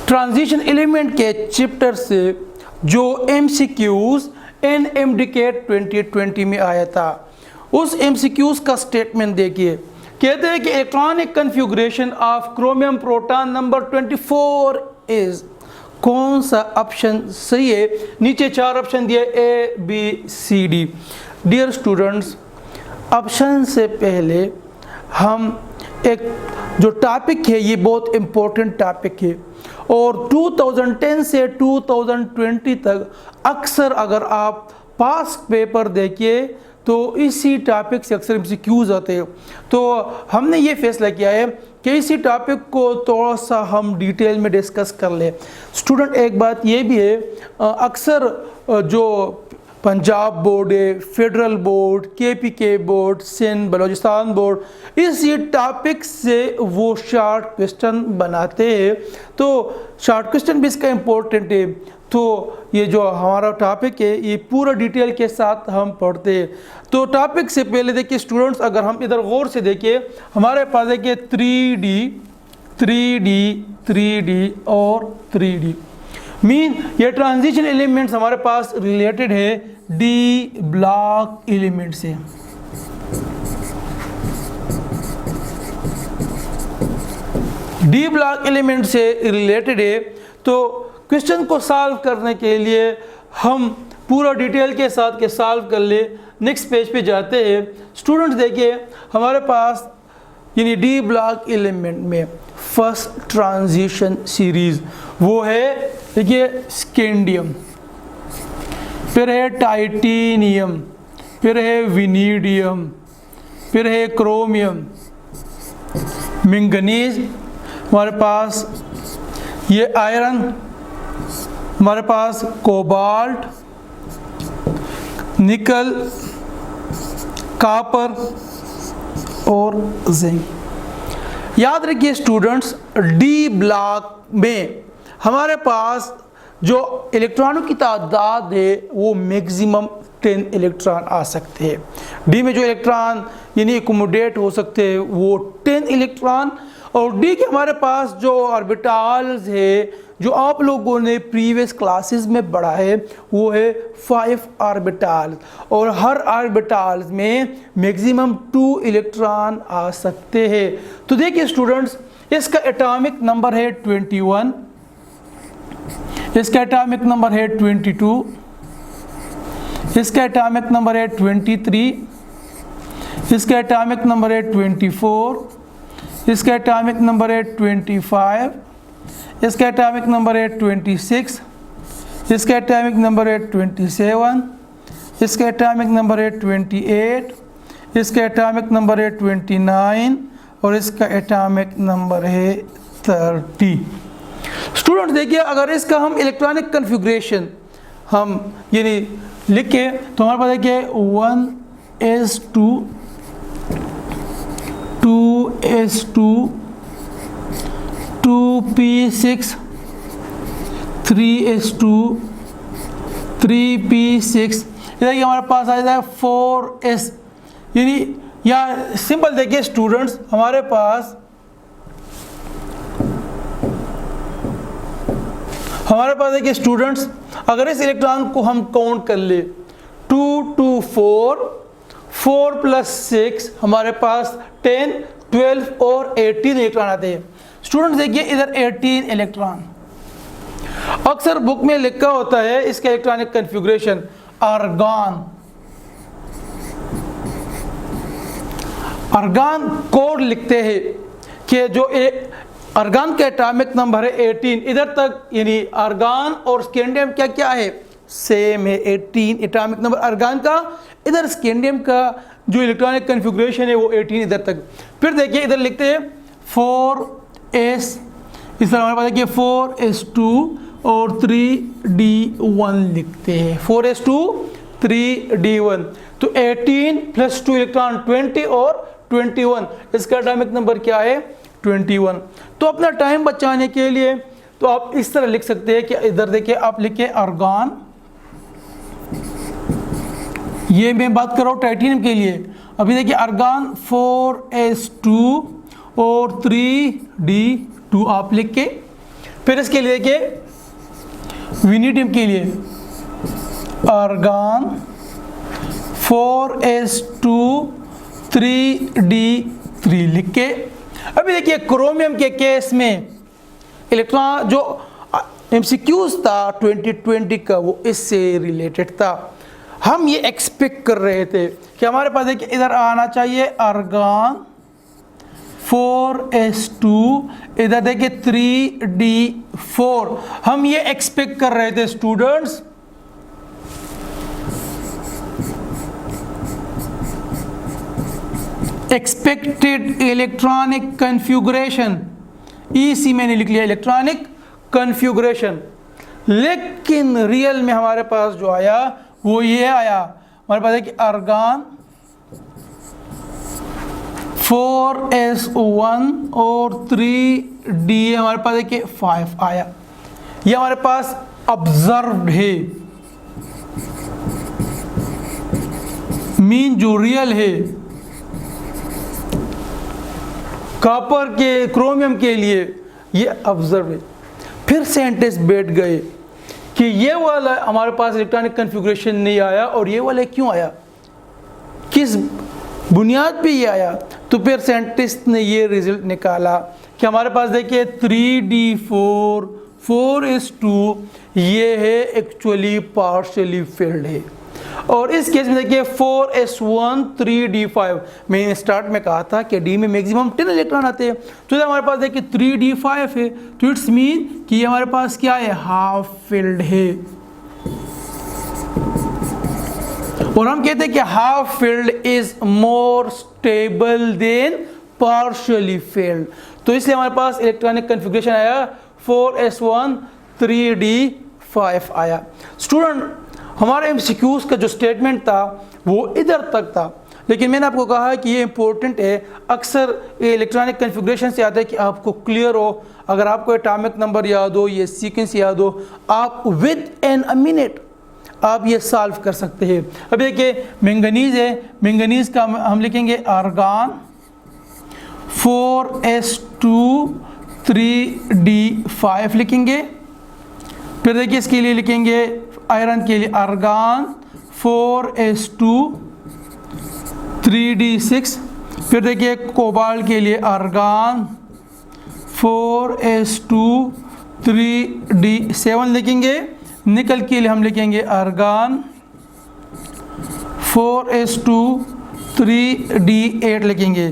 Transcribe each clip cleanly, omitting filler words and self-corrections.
Transition element के chapter से जो MCQs NMDK 2020 में आया था, उस MCQs का स्टेटमेंट देखिए। कहते हैं कि electronic configuration of chromium proton number 24 is, कौन सा ऑप्शन सही है? नीचे 4 ऑप्शन दिए A, B, C, D। Dear students, option से पहले हम एक जो टॉपिक है ये बहुत इम्पोर्टेंट टॉपिक है और 2010 से 2020 तक अक्सर अगर आप पास पेपर देखिए तो इसी टॉपिक से अक्सर MCQs आते हैं। तो हमने ये फैसला किया है कि इसी टॉपिक को थोड़ा सा हम डिटेल में डिस्कस कर लें। स्टूडेंट, एक बात ये भी है, अक्सर जो पंजाब बोर्ड है, federal board, KPK board, Sindh Balochistan board, इसी टॉपिक से वो शॉर्ट क्वेश्चन बनाते हैं। तो शॉर्ट क्वेश्चन भी इसका इम्पोर्टेंट है। तो ये जो हमारा टॉपिक है ये पूरा डिटेल के साथ हम पढ़ते हैं। तो टॉपिक से पहले देखिए स्टूडेंट्स, अगर हम इधर गौर से देखिए, हमारे पास देखिए 3D और 3D मीन ये ट्रांजिशन एलिमेंट्स हमारे पास रिलेटेड है D ब्लॉक एलिमेंट से। D ब्लॉक एलिमेंट से रिलेटेड है। तो क्वेश्चन को सॉल्व करने के लिए हम पूरा डिटेल के साथ के सॉल्व कर ले। नेक्स्ट पेज पे जाते हैं। स्टूडेंट्स देखिए, हमारे पास यानी D ब्लॉक एलिमेंट में फर्स्ट ट्रांजिशन सीरीज वो है, देखिए स्कैंडियम, फिर है टाइटेनियम, फिर है विनीडियम, फिर है क्रोमियम, मैंगनीज, हमारे पास ये आयरन, हमारे पास कोबाल्ट, निकल, कॉपर और जिंक। याद रखिए स्टूडेंट्स, D ब्लॉक में हमारे पास जो इलेक्ट्रॉनों की तादाद है वो मैक्सिमम 10 इलेक्ट्रॉन आ सकते हैं। D में जो इलेक्ट्रॉन यानी एकोमोडेट हो सकते हैं वो 10 इलेक्ट्रॉन। और D के हमारे पास जो ऑर्बिटल्स है जो आप लोगों ने प्रीवियस क्लासेस में पढ़ा है वो है 5 ऑर्बिटल्स, और हर ऑर्बिटल्स में मैक्सिमम 2 इलेक्ट्रॉन आ सकते हैं। तो देखिए स्टूडेंट्स, इसका एटॉमिक नंबर है 21, इसका एटॉमिक नंबर है 22, इसका एटॉमिक नंबर है 23, इसका एटॉमिक नंबर है 24, इसका एटॉमिक नंबर है 25, इसका एटॉमिक नंबर है 26, इसका एटॉमिक नंबर है 27, इसका एटॉमिक नंबर है 28, इसका एटॉमिक नंबर है 29 और इसका एटॉमिक नंबर है 30। स्टूडेंट्स देखिए, अगर इसका हम इलेक्ट्रॉनिक कन्फिगरेशन हम यानी लिखे तो हमारे पास देखिए 1s2, 2s2, 2p6, 3s2, 3p6, इधर हमारे पास आ जाता है 4s। यानी या सिंपल देखिए स्टूडेंट्स, हमारे पास देखिए स्टूडेंट्स, अगर इस इलेक्ट्रॉन को हम काउंट कर ले 2 2 4, 4 + 6 हमारे पास 10, 12 और 18 इलेक्ट्रॉन आते हैं। स्टूडेंट्स देखिए इधर 18 इलेक्ट्रॉन, अक्सर बुक में लिखा होता है इसका इलेक्ट्रॉनिक कन्फिगरेशन आर्गन कोड लिखते हैं कि जो आर्गन का एटॉमिक नंबर है 18 इधर तक, यानी आर्गन और स्कैंडियम क्या क्या है, सेम है, 18 एटॉमिक नंबर आर्गन का, इधर स्कैंडियम का जो इलेक्ट्रॉनिक कन्फिगरेशन है वो 18 इधर तक। फिर देखिए इधर लिखते हैं 4s, इस तरह हमारे पास देखिए 4s2 और 3d1 लिखते हैं, 4s2 3d1। तो 18 + 2 इलेक्ट्रॉन 20 और 21, इसका एटॉमिक नंबर क्या है 21। तो अपना टाइम बचाने के लिए तो आप इस तरह लिख सकते हैं कि इधर देखिए आप लिखे आर्गन ये मैं बात कर रहा हूँ टाइटेनियम के लिए। अभी देखिए आर्गन 4s2 और 3d2 आप लिख के, फिर इसके लिए देखिए विनिडियम के लिए आर्गन 4s2 3d3 लिख के। अभी देखिए क्रोमियम के केस में इलेक्ट्रॉन जो एमसीक्यूज था 2020 का वो इससे रिलेटेड था। हम ये एक्सपेक्ट कर रहे थे कि हमारे पास देखिए इधर आना चाहिए आर्गन 4s2, इधर देखिए 3d4। हम ये एक्सपेक्ट कर रहे थे स्टूडेंट्स। एक्सपेक्टेड इलेक्ट्रॉनिक कन्फिगुरेशन, इसी मैंने लिख लिया इलेक्ट्रॉनिक कन्फिगुरेशन, लेकिन रियल में हमारे पास जो आया वो ये आया। हमारे पास है कि आर्गन 4s1 और 3d हमारे पास है कि 5 आया। ये हमारे पास ऑब्जर्व्ड है, मीन जो रियल है। कॉपर के क्रोमियम के लिए ये ऑब्जर्व है। फिर साइंटिस्ट बैठ गए कि ये वाला हमारे पास इलेक्ट्रॉनिक कन्फिगुरेशन नहीं आया और ये वाला क्यों आया, किस बुनियाद पे ये आया। तो फिर साइंटिस्ट ने ये रिजल्ट निकाला कि हमारे पास देखिए 3d4 4s2 ये है एक्चुअली पार्शियली फिल्ड है। और इस केस में देखिए 4s1 3d5, मैंने स्टार्ट में कहा था कि d में मैक्सिमम 10 इलेक्ट्रॉन आते हैं। तो हमारे पास देखिए 3d5 है, तो इट्स मीन कि ये हमारे पास क्या है, हाफ फिल्ड है। और हम कहते हैं कि half filled is more stable then partially field. तो इसलिए हमारे पास इलेक्ट्रॉनिक कन्फिगरेशन आया 4s1 3d5 आया। स्टूडेंट हमारे एमसीक्यूज का जो स्टेटमेंट था वो इधर तक था, लेकिन मैंने आपको कहा कि ये इंपॉर्टेंट है। अक्सर ये इलेक्ट्रॉनिक कन्फिगरेशन से आता है कि आपको क्लियर हो, अगर आपको एटॉमिक नंबर याद हो, ये सीक्वेंस याद हो, आप विद एन अ मिनट आप ये सॉल्व कर सकते हैं। अब देखिए मैंगनीज है, मैंगनीज का हम लिखेंगे आर्गन 4s2 3d5 लिखेंगे। फिर देखिए इसके लिए लिखेंगे आयरन के लिए आर्गन 4s2 3d6। फिर देखिए कोबाल्ट के लिए आर्गन 4s2 3d7 लिखेंगे। निकल के लिए हम लिखेंगे आर्गन 4s2 3d8 लिखेंगे।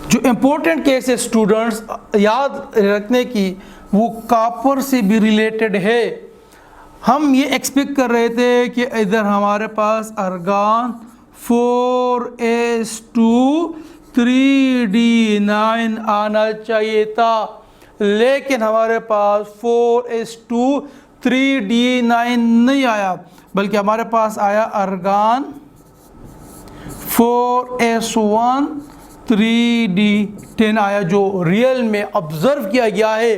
जो इम्पोर्टेंट केस है स्टूडेंट्स याद रखने की, वो कॉपर से भी रिलेटेड है। हम ये एक्सपेक्ट कर रहे थे कि इधर हमारे पास आर्गन 4s2 3d9 आना चाहिए था, लेकिन हमारे पास 4s2 3d9 नहीं आया, बल्कि हमारे पास आया आर्गन 4s1 3d10 आया, जो रियल में ऑब्जर्व किया गया है।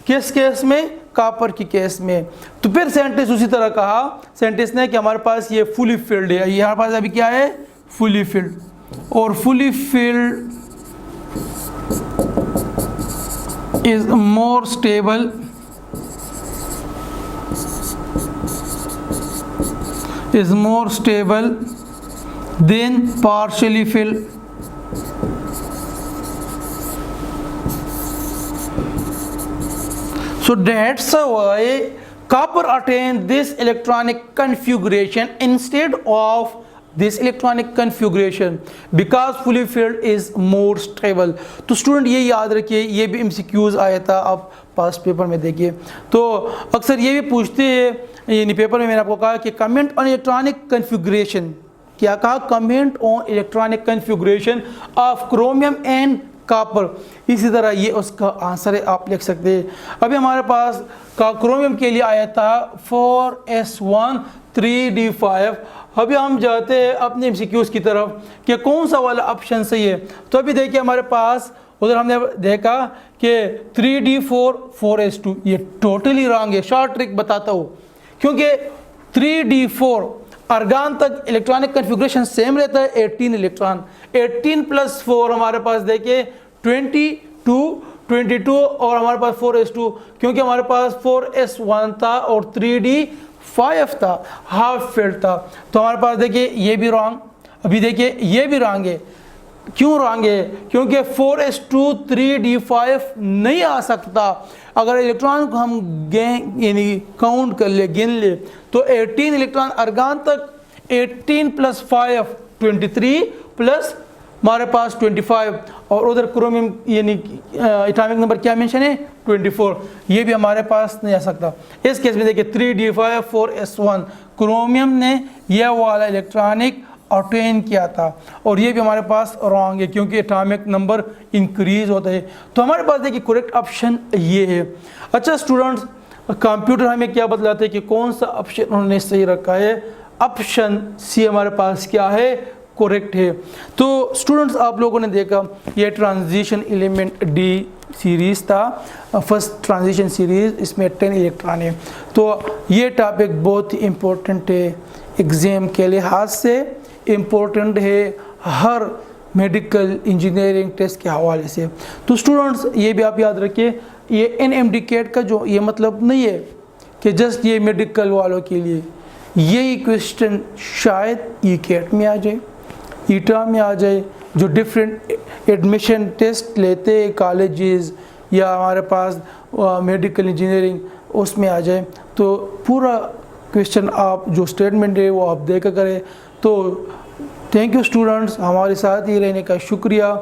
किस केस में, कॉपर की केस में। तो फिर साइंटिस्ट उसी तरह कहा साइंटिस्ट ने कि हमारे पास ये फुली फिल्ड है, ये हमारे पास अभी क्या है, फुली फिल्ड। और fully filled is more stable then partially field. So that's why copper attained this electronic configuration instead of this electronic configuration because fully filled is more stable। तो student ये याद रखिए, ये भी MCQs आया था, आप पास्ट पेपर में देखिए। तो अक्सर ये भी पूछते हैं, ये पेपर में मैंने आपको कहा कि कमेंट ऑन इलेक्ट्रॉनिक कन्फिगरेशन, क्या कहा, comment on electronic configuration of chromium and copper. इसी तरह ये उसका आंसर है, आप लिख सकते हैं। अभी हमारे पास का क्रोमियम के लिए आया था 4s1 3d5। अभी हम जाते हैं अपने MCQs की तरफ कि कौन सा वाला ऑप्शन सही है। तो अभी देखिए हमारे पास उधर हमने देखा कि 3d4 4s2, ये टोटली रॉन्ग है। शॉर्ट ट्रिक बताता हूँ, क्योंकि 3d4 अर्गान तक इलेक्ट्रॉनिक कन्फिग्रेशन सेम रहता है, 18 इलेक्ट्रॉन। 18 + 4 हमारे पास देखिए 22 और हमारे पास 4s2, क्योंकि हमारे पास 4s1 था और 3d5 था, हाफ फील्ड था। तो हमारे पास देखिए ये भी रॉन्ग, अभी देखिए ये भी रॉन्ग है। क्यों रॉन्ग है? क्योंकि 4s2 3d5 नहीं आ सकता। अगर इलेक्ट्रॉन को हम यानी काउंट कर ले, गिन ले, तो 18 इलेक्ट्रॉन अर्गान तक, 18 + 5 23 प्लस हमारे पास 25, और उधर क्रोमियम यानी एटॉमिक नंबर क्या मेंशन है 24, ये भी हमारे पास नहीं आ सकता। इस केस में देखिए 3d5 4s1 क्रोमियम ने यह वाला इलेक्ट्रॉनिक ऑटेन किया था, और ये भी हमारे पास रॉन्ग है क्योंकि एटॉमिक नंबर इंक्रीज होता है। तो हमारे पास देखिए करेक्ट ऑप्शन ये है। अच्छा स्टूडेंट्स, कंप्यूटर हमें क्या बतलाते हैं कि कौन सा ऑप्शन उन्होंने सही रखा है? ऑप्शन सी हमारे पास क्या है, करेक्ट है। तो स्टूडेंट्स आप लोगों ने देखा ये ट्रांजिशन एलिमेंट डी सीरीज़ था, फर्स्ट ट्रांजिशन सीरीज़, इसमें 10 इलेक्ट्रॉन है। तो ये टॉपिक बहुत ही इम्पोर्टेंट है, एग्ज़ाम के लिहाज से इम्पोर्टेंट है, हर मेडिकल इंजीनियरिंग टेस्ट के हवाले से। तो स्टूडेंट्स ये भी आप याद रखिए, ये NMDCAT का जो ये मतलब नहीं है कि जस्ट ये मेडिकल वालों के लिए, यही क्वेश्चन शायद ECAT में आ जाए, ईटा में आ जाए, जो डिफरेंट एडमिशन टेस्ट लेते हैं कॉलेजेस या हमारे पास मेडिकल इंजीनियरिंग, उसमें आ जाए। तो पूरा क्वेश्चन आप जो स्टेटमेंट है वो आप देखा करें। तो थैंक यू स्टूडेंट्स, हमारे साथ ही रहने का शुक्रिया।